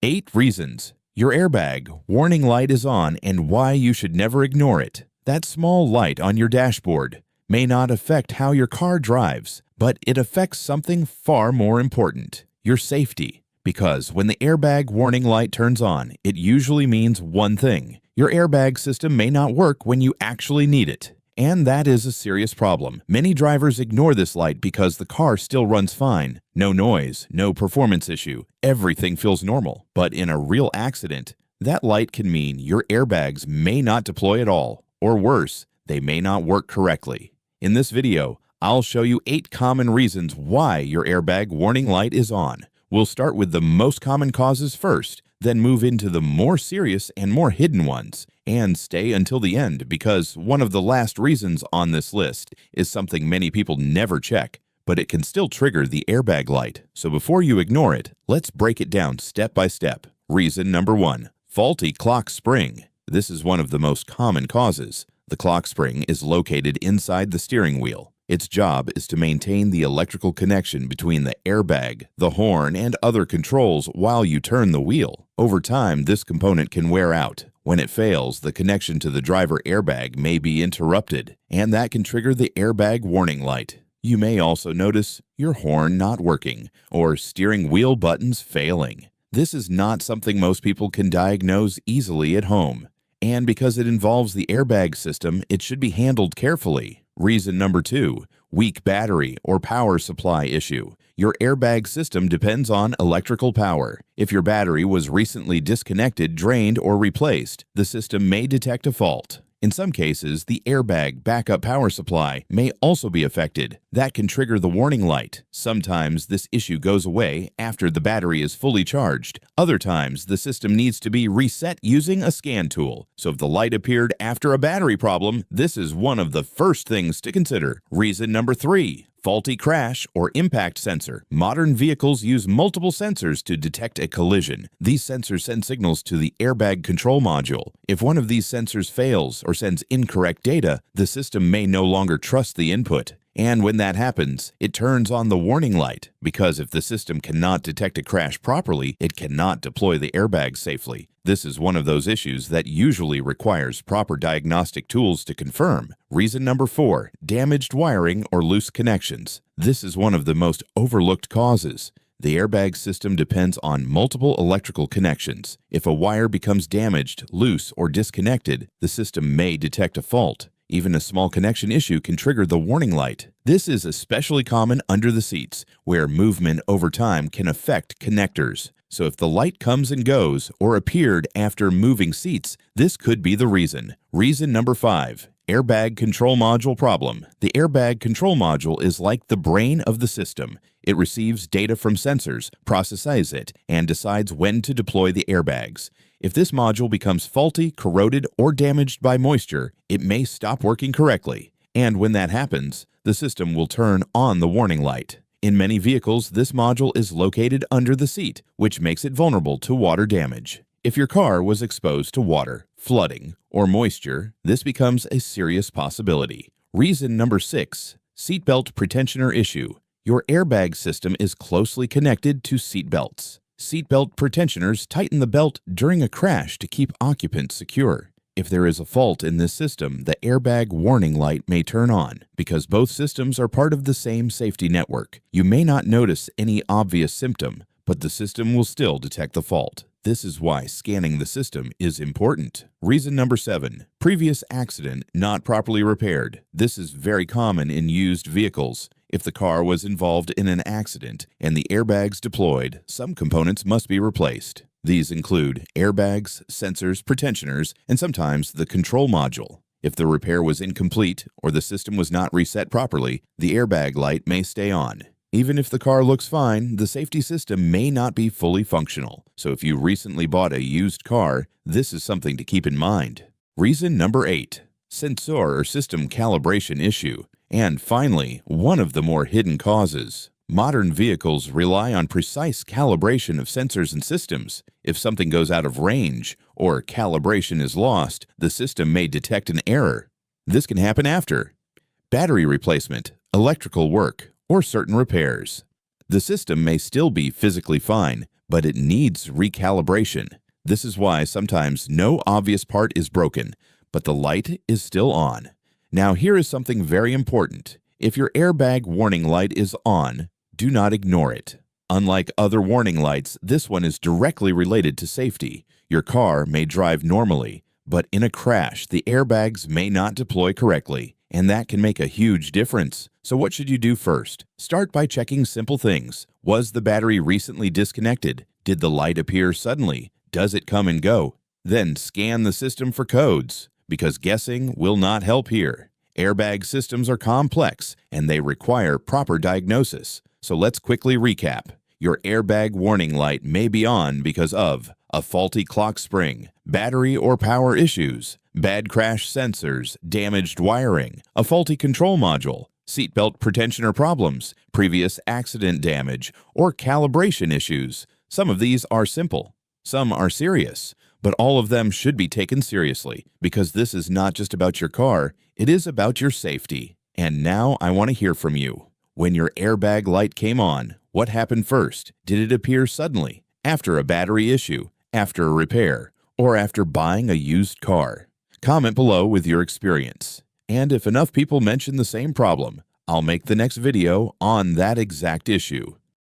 8 reasons your airbag warning light is on and why you should never ignore it. That small light on your dashboard may not affect how your car drives, but it affects something far more important, your safety. Because when the airbag warning light turns on, it usually means one thing. Your airbag system may not work when you actually need it. And that is a serious problem. Many drivers ignore this light because the car still runs fine. No noise, no performance issue. Everything feels normal. But in a real accident, that light can mean your airbags may not deploy at all. Or worse, they may not work correctly. In this video, I'll show you 8 common reasons why your airbag warning light is on. We'll start with the most common causes first, then move into the more serious and more hidden ones, and stay until the end because one of the last reasons on this list is something many people never check, but it can still trigger the airbag light. So before you ignore it, let's break it down step by step. Reason number 1, faulty clock spring. This is one of the most common causes. The clock spring is located inside the steering wheel. Its job is to maintain the electrical connection between the airbag, the horn, and other controls while you turn the wheel. Over time, this component can wear out. When it fails, the connection to the driver airbag may be interrupted, and that can trigger the airbag warning light. You may also notice your horn not working or steering wheel buttons failing. This is not something most people can diagnose easily at home. And because it involves the airbag system, it should be handled carefully. Reason number 2, weak battery or power supply issue. Your airbag system depends on electrical power. If your battery was recently disconnected, drained, or replaced, the system may detect a fault. In some cases, the airbag backup power supply may also be affected. That can trigger the warning light. Sometimes this issue goes away after the battery is fully charged. Other times, the system needs to be reset using a scan tool. So if the light appeared after a battery problem, this is one of the first things to consider. Reason number 3, faulty crash or impact sensor. Modern vehicles use multiple sensors to detect a collision. These sensors send signals to the airbag control module. If one of these sensors fails or sends incorrect data, the system may no longer trust the input. And when that happens, it turns on the warning light, because if the system cannot detect a crash properly, it cannot deploy the airbag safely. This is one of those issues that usually requires proper diagnostic tools to confirm. Reason number 4, damaged wiring or loose connections. This is one of the most overlooked causes. The airbag system depends on multiple electrical connections. If a wire becomes damaged, loose, or disconnected, the system may detect a fault. Even a small connection issue can trigger the warning light. This is especially common under the seats, where movement over time can affect connectors. So if the light comes and goes or appeared after moving seats, this could be the reason. Reason number 5, airbag control module problem. The airbag control module is like the brain of the system. It receives data from sensors, processes it, and decides when to deploy the airbags. If this module becomes faulty, corroded, or damaged by moisture, it may stop working correctly. And when that happens, the system will turn on the warning light. In many vehicles, this module is located under the seat, which makes it vulnerable to water damage. If your car was exposed to water, flooding, or moisture, this becomes a serious possibility. Reason number 6, seatbelt pretensioner issue. Your airbag system is closely connected to seat belts. Seatbelt pretensioners tighten the belt during a crash to keep occupants secure. If there is a fault in this system, the airbag warning light may turn on. Because both systems are part of the same safety network, you may not notice any obvious symptom, but the system will still detect the fault. This is why scanning the system is important. Reason number 7, previous accident not properly repaired. This is very common in used vehicles. If the car was involved in an accident and the airbags deployed, some components must be replaced. These include airbags, sensors, pretensioners, and sometimes the control module. If the repair was incomplete or the system was not reset properly, the airbag light may stay on. Even if the car looks fine, the safety system may not be fully functional. So if you recently bought a used car, this is something to keep in mind. Reason number 8, sensor or system calibration issue. And finally, one of the more hidden causes. Modern vehicles rely on precise calibration of sensors and systems. If something goes out of range or calibration is lost, the system may detect an error. This can happen after battery replacement, electrical work, or certain repairs. The system may still be physically fine, but it needs recalibration. This is why sometimes no obvious part is broken, but the light is still on. Now here is something very important. If your airbag warning light is on, do not ignore it. Unlike other warning lights, this one is directly related to safety. Your car may drive normally, but in a crash, the airbags may not deploy correctly, and that can make a huge difference. So what should you do first? Start by checking simple things. Was the battery recently disconnected? Did the light appear suddenly? Does it come and go? Then scan the system for codes, because guessing will not help here. Airbag systems are complex, and they require proper diagnosis. So let's quickly recap. Your airbag warning light may be on because of a faulty clock spring, battery or power issues, bad crash sensors, damaged wiring, a faulty control module, seatbelt pretensioner problems, previous accident damage, or calibration issues. Some of these are simple, some are serious, but all of them should be taken seriously because this is not just about your car, it is about your safety. And now I want to hear from you. When your airbag light came on, what happened first? Did it appear suddenly, after a battery issue, after a repair, or after buying a used car? Comment below with your experience. And if enough people mention the same problem, I'll make the next video on that exact issue.